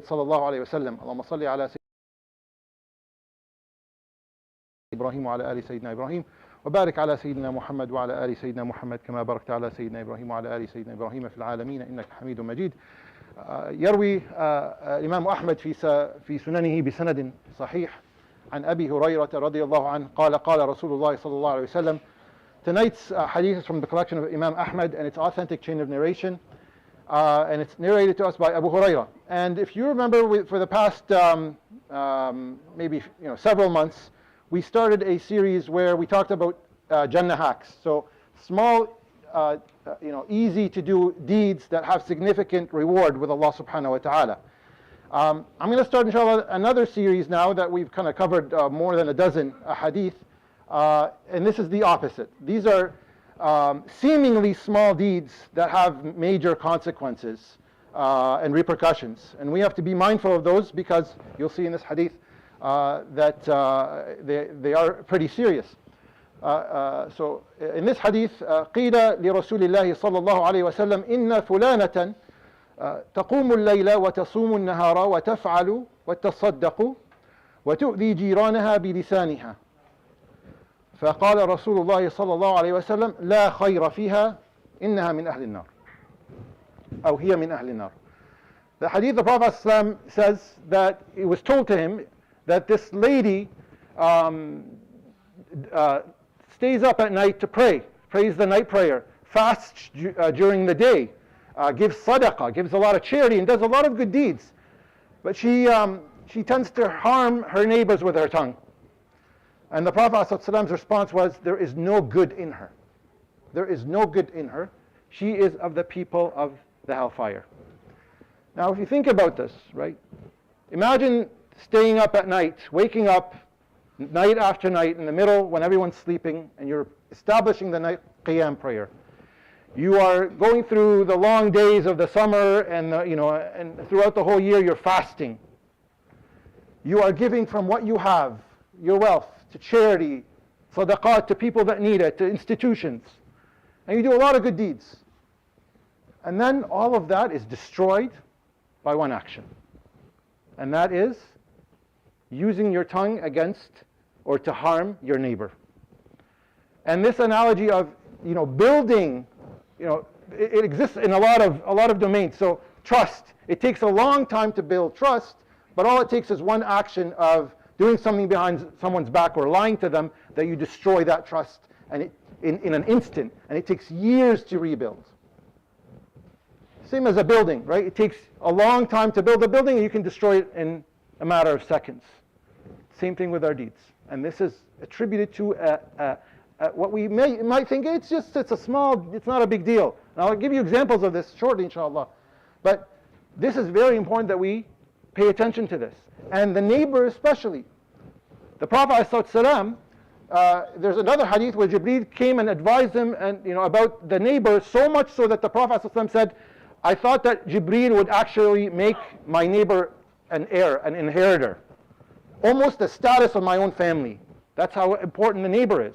صلى الله عليه وسلم اللهم صل على سيدنا إبراهيم وعلى آل سيدنا إبراهيم وبارك على سيدنا محمد وعلى آل سيدنا محمد كما باركت على سيدنا إبراهيم وعلى آل سيدنا إبراهيم في العالمين إنك حميد مجيد. يروي الإمام أحمد في سننه بسند صحيح عن أبي هريرة رضي الله عنه قال رسول الله صلى الله عليه وسلم. Tonight's hadith is from the collection of Imam Ahmad, and it's authentic chain of narration, and it's narrated to us by Abu Hurairah. And if you remember, for the past maybe several months, we started a series where we talked about Jannah hacks. So small, easy to do deeds that have significant reward with Allah subhanahu wa ta'ala. I'm going to start, inshallah, another series now that we've kind of covered more than a dozen hadith. And this is the opposite. These are seemingly small deeds that have major consequences and repercussions. And we have to be mindful of those because you'll see in this hadith that they are pretty serious. So in this hadith, قيل لرسول الله صلى الله عليه وسلم إن فلانة تقوم الليل وتصوم النهار وتفعل وتصدق وتؤذي جيرانها بلسانها. فقال رسول الله صلى الله عليه وسلم لا خير فيها إنها من أهل النار أو هي من أهل النار. The hadith, the Prophet ﷺ says that it was told to him that this lady stays up at night to pray, prays the night prayer, fasts during the day, gives sadaqah, gives a lot of charity, and does a lot of good deeds. But she tends to harm her neighbors with her tongue. And the Prophet ﷺ's response was, there is no good in her. There is no good in her. She is of the people of the hellfire. Now if you think about this, right? Imagine staying up at night, waking up night after night in the middle when everyone's sleeping, and you're establishing the night qiyam prayer. You are going through the long days of the summer and and throughout the whole year you're fasting. You are giving from what you have, your wealth, to charity, sadaqat to people that need it, to institutions. And you do a lot of good deeds. And then all of that is destroyed by one action. And that is using your tongue against or to harm your neighbor. And this analogy of building, it exists in a lot of domains. So trust, it takes a long time to build trust, but all it takes is one action of doing something behind someone's back or lying to them that you destroy that trust and in an instant, and it takes years to rebuild. Same as a building, right? It takes a long time to build a building, and you can destroy it in a matter of seconds. Same thing with our deeds. And this is attributed to what we might think it's not a big deal. And I'll give you examples of this shortly, inshallah. But this is very important that we pay attention to this. And the neighbor especially. The Prophet ﷺ, there's another hadith where Jibreel came and advised him about the neighbor, so much so that the Prophet ﷺ said, I thought that Jibreel would actually make my neighbor an heir, an inheritor. Almost the status of my own family. That's how important the neighbor is.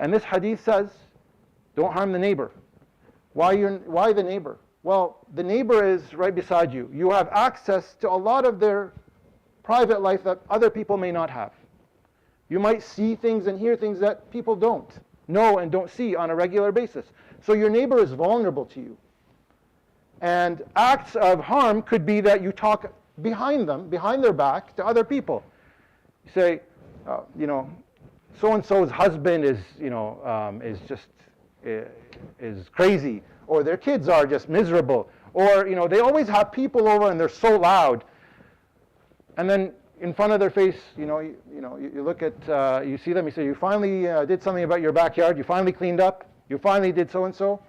And this hadith says, don't harm the neighbor. Why the neighbor? Well, the neighbor is right beside you. You have access to a lot of their private life that other people may not have. You might see things and hear things that people don't know and don't see on a regular basis. So your neighbor is vulnerable to you. And acts of harm could be that you talk behind them, behind their back, to other people. You say, so-and-so's husband is crazy, or their kids are just miserable, or they always have people over and they're so loud. And then in front of their face, you look at, you see them, you say, you finally did something about your backyard, you finally cleaned up, you finally did so-and-so.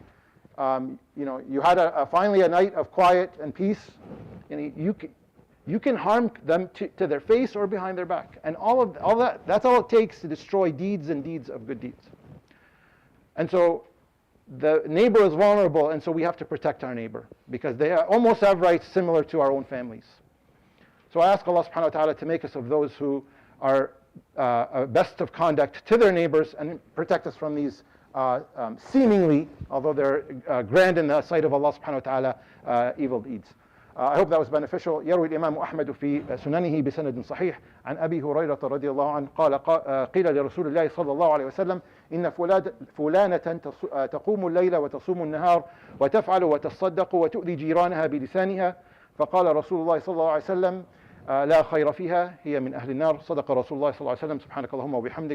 You had finally a night of quiet and peace. You can harm them to their face or behind their back. And all that, that's all it takes to destroy deeds and deeds of good deeds. And so the neighbor is vulnerable, and so we have to protect our neighbor because they almost have rights similar to our own families. So I ask Allah subhanahu wa ta'ala to make us of those who are best of conduct to their neighbors and protect us from these seemingly, although they're grand in the sight of Allah subhanahu wa ta'ala, evil deeds. I hope that was beneficial. يروي الإمام أحمد في سننه بسند صحيح عن أبي هريرة رضي الله عنه قال قيل لرسول الله صلى الله عليه وسلم إن فلانة تقوم الليل وتصوم النهار وتفعل وتصدق وتؤذي جيرانها بلسانها، فقال رسول الله صلى الله عليه وسلم لا خير فيها، هي من أهل النار. صدق رسول الله صلى الله عليه وسلم. سبحانك اللهم وبحمدك.